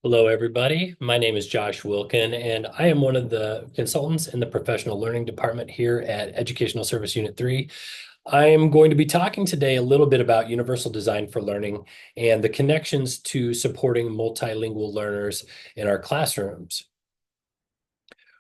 Hello, everybody. My name is Josh Wilkin, and I am one of the consultants in the Professional Learning Department here at Educational Service Unit 3. I am going to be talking today a little bit about universal design for learning and the connections to supporting multilingual learners in our classrooms.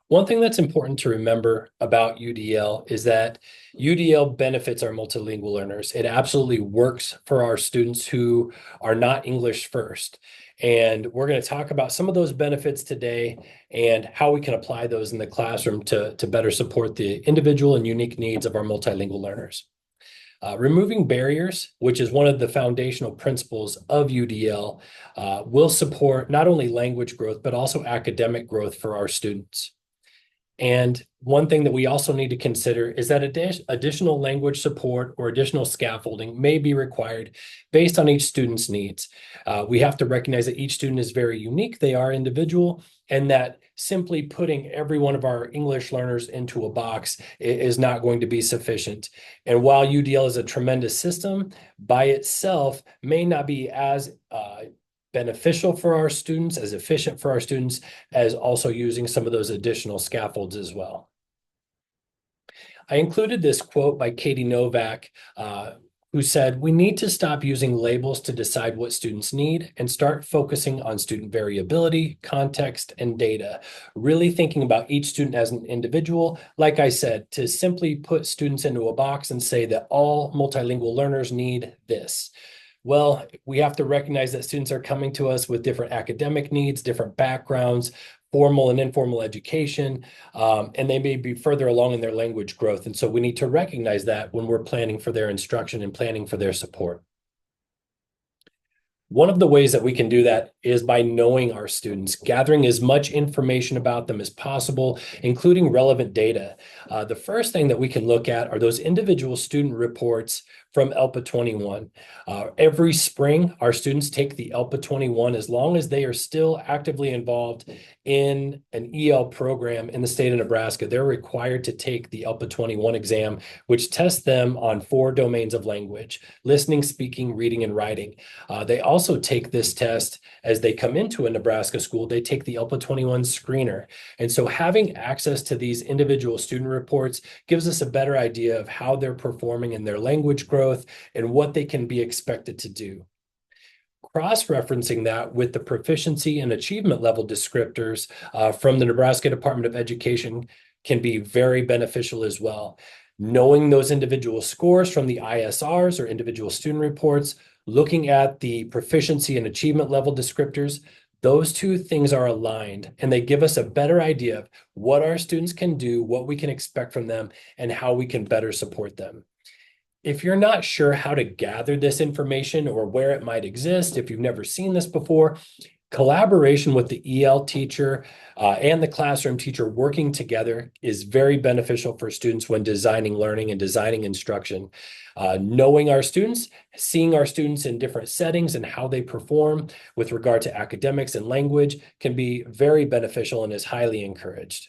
One thing that's important to remember about UDL is that UDL benefits our multilingual learners. It absolutely works for our students who are not English first. And we're going to talk about some of those benefits today and how we can apply those in the classroom to better support the individual and unique needs of our multilingual learners. Removing barriers, which is one of the foundational principles of UDL, will support not only language growth, but also academic growth for our students. And one thing that we also need to consider is that additional language support or additional scaffolding may be required based on each student's needs. We have to recognize that each student is very unique, they are individual, and that simply putting every one of our English learners into a box is not going to be sufficient. And while UDL is a tremendous system, by itself may not be as beneficial for our students, as efficient for our students, as also using some of those additional scaffolds as well. I included this quote by Katie Novak, who said, "We need to stop using labels to decide what students need and start focusing on student variability, context, and data, really thinking about each student as an individual." Like I said, to simply put students into a box and say that all multilingual learners need this. Well, we have to recognize that students are coming to us with different academic needs, different backgrounds, formal and informal education, and they may be further along in their language growth. And so we need to recognize that when we're planning for their instruction and planning for their support. One of the ways that we can do that is by knowing our students, gathering as much information about them as possible, including relevant data. The first thing that we can look at are those individual student reports from ELPA 21. Every spring, our students take the ELPA 21 as long as they are still actively involved in an EL program in the state of Nebraska. They're required to take the ELPA 21 exam, which tests them on 4 domains of language: listening, speaking, reading, and writing. They also take this test as they come into a Nebraska school. They take the ELPA 21 screener. And so having access to these individual student reports gives us a better idea of how they're performing in their language growth and what they can be expected to do. Cross-referencing that with the proficiency and achievement level descriptors from the Nebraska Department of Education can be very beneficial as well. Knowing those individual scores from the ISRs or individual student reports, looking at the proficiency and achievement level descriptors, those two things are aligned and they give us a better idea of what our students can do, what we can expect from them, and how we can better support them. If you're not sure how to gather this information or where it might exist, if you've never seen this before, collaboration with the EL teacher and the classroom teacher working together is very beneficial for students when designing learning and designing instruction. Knowing our students, seeing our students in different settings and how they perform with regard to academics and language can be very beneficial and is highly encouraged.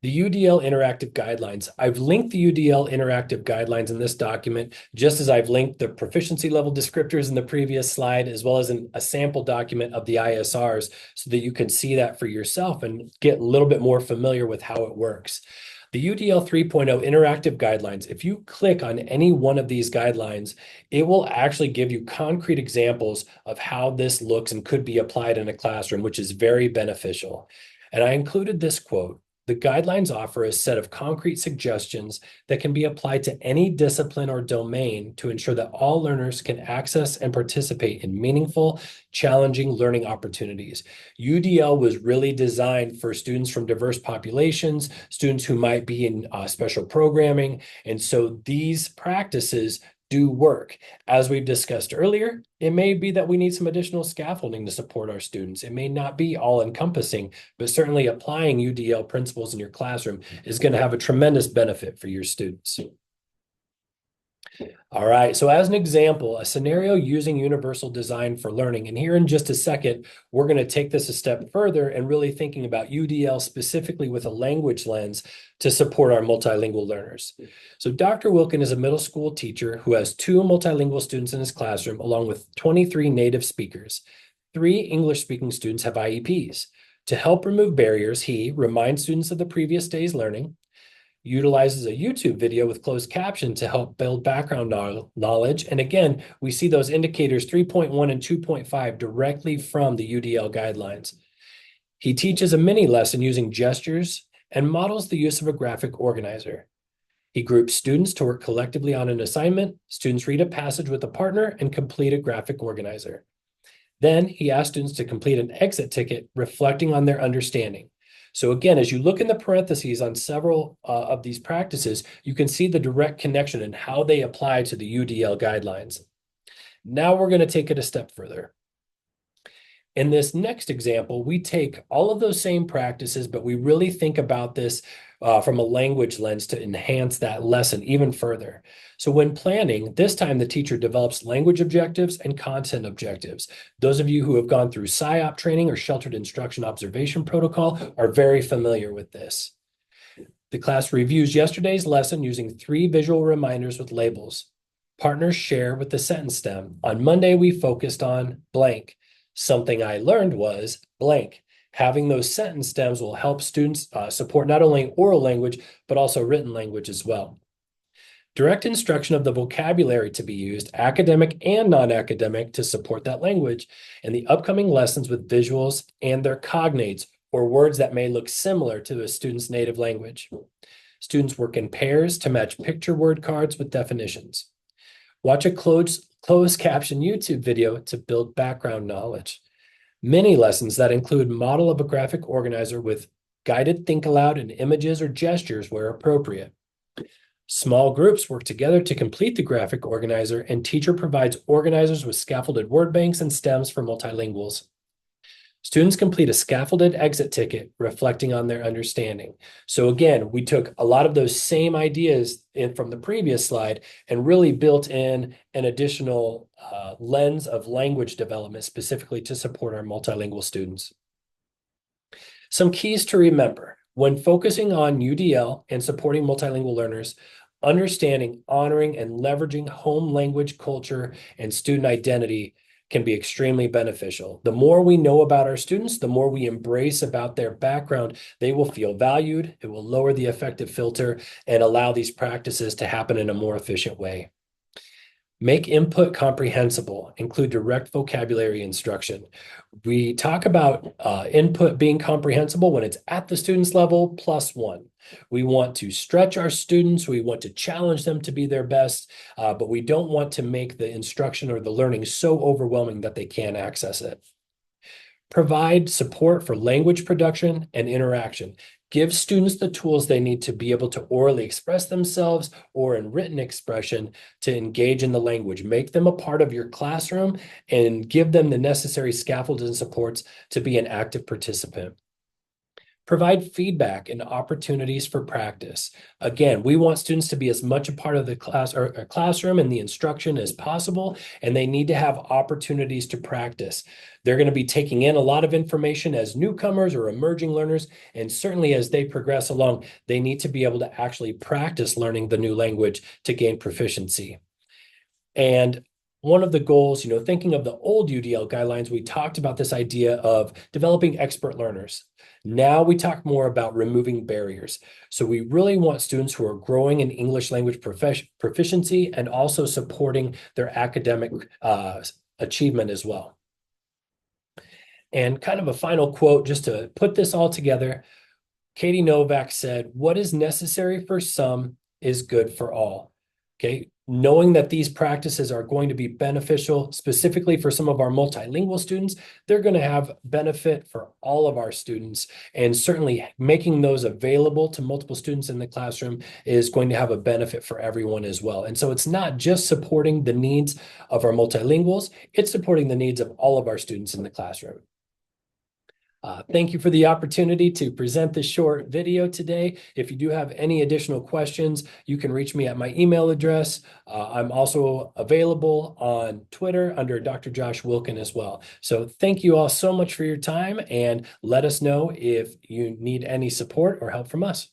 The UDL interactive guidelines. I've linked the UDL interactive guidelines in this document, just as I've linked the proficiency level descriptors in the previous slide, as well as a sample document of the ISRs so that you can see that for yourself and get a little bit more familiar with how it works. The UDL 3.0 interactive guidelines, if you click on any one of these guidelines, it will actually give you concrete examples of how this looks and could be applied in a classroom, which is very beneficial. And I included this quote: "The guidelines offer a set of concrete suggestions that can be applied to any discipline or domain to ensure that all learners can access and participate in meaningful, challenging learning opportunities." UDL was really designed for students from diverse populations, students who might be in special programming. And so these practices do work. As we've discussed earlier, it may be that we need some additional scaffolding to support our students. It may not be all encompassing, but certainly applying UDL principles in your classroom is going to have a tremendous benefit for your students. All right, so as an example, a scenario using universal design for learning. And here in just a second, we're going to take this a step further and really thinking about UDL specifically with a language lens to support our multilingual learners. So Dr. Wilkin is a middle school teacher who has 2 multilingual students in his classroom, along with 23 native speakers. 3 English-speaking students have IEPs. To help remove barriers, he reminds students of the previous day's learning, utilizes a YouTube video with closed caption to help build background knowledge. And again, we see those indicators 3.1 and 2.5 directly from the UDL guidelines. He teaches a mini lesson using gestures and models the use of a graphic organizer. He groups students to work collectively on an assignment. Students read a passage with a partner and complete a graphic organizer. Then he asks students to complete an exit ticket reflecting on their understanding. So again, as you look in the parentheses on several of these practices, you can see the direct connection and how they apply to the UDL guidelines. Now we're going to take it a step further. In this next example, we take all of those same practices, but we really think about this from a language lens to enhance that lesson even further. So when planning, this time the teacher develops language objectives and content objectives. Those of you who have gone through SIOP training or Sheltered Instruction Observation Protocol are very familiar with this. The class reviews yesterday's lesson using 3 visual reminders with labels. Partners share with the sentence stem. On Monday, we focused on blank. Something I learned was blank. Having those sentence stems will help students support not only oral language, but also written language as well. Direct instruction of the vocabulary to be used, academic and non-academic, to support that language, and the upcoming lessons with visuals and their cognates, or words that may look similar to a student's native language. Students work in pairs to match picture word cards with definitions. Watch a closed caption YouTube video to build background knowledge. Mini lessons that include model of a graphic organizer with guided think aloud and images or gestures where appropriate. Small groups work together to complete the graphic organizer, and teacher provides organizers with scaffolded word banks and stems for multilinguals. Students complete a scaffolded exit ticket reflecting on their understanding. So again, we took a lot of those same ideas from the previous slide and really built in an additional lens of language development specifically to support our multilingual students. Some keys to remember when focusing on UDL and supporting multilingual learners: understanding, honoring, and leveraging home language, culture, and student identity can be extremely beneficial. The more we know about our students, the more we embrace about their background, they will feel valued. It will lower the affective filter and allow these practices to happen in a more efficient way. Make input comprehensible, include direct vocabulary instruction. We talk about input being comprehensible when it's at the student's level +1. We want to stretch our students, we want to challenge them to be their best, but we don't want to make the instruction or the learning so overwhelming that they can't access it. Provide support for language production and interaction. Give students the tools they need to be able to orally express themselves or in written expression to engage in the language. Make them a part of your classroom and give them the necessary scaffolds and supports to be an active participant. Provide feedback and opportunities for practice. Again, we want students to be as much a part of the classroom and the instruction as possible, and they need to have opportunities to practice. They're going to be taking in a lot of information as newcomers or emerging learners, and certainly as they progress along, they need to be able to actually practice learning the new language to gain proficiency. And one of the goals, thinking of the old UDL guidelines, we talked about this idea of developing expert learners. Now we talk more about removing barriers. So we really want students who are growing in English language proficiency and also supporting their academic achievement as well. And kind of a final quote, just to put this all together, Katie Novak said, "What is necessary for some is good for all." Okay, knowing that these practices are going to be beneficial specifically for some of our multilingual students, they're going to have benefit for all of our students, and certainly making those available to multiple students in the classroom is going to have a benefit for everyone as well. And so it's not just supporting the needs of our multilinguals, it's supporting the needs of all of our students in the classroom. Thank you for the opportunity to present this short video today. If you do have any additional questions, you can reach me at my email address. I'm also available on Twitter under Dr. Josh Wilkin as well. So thank you all so much for your time, and let us know if you need any support or help from us.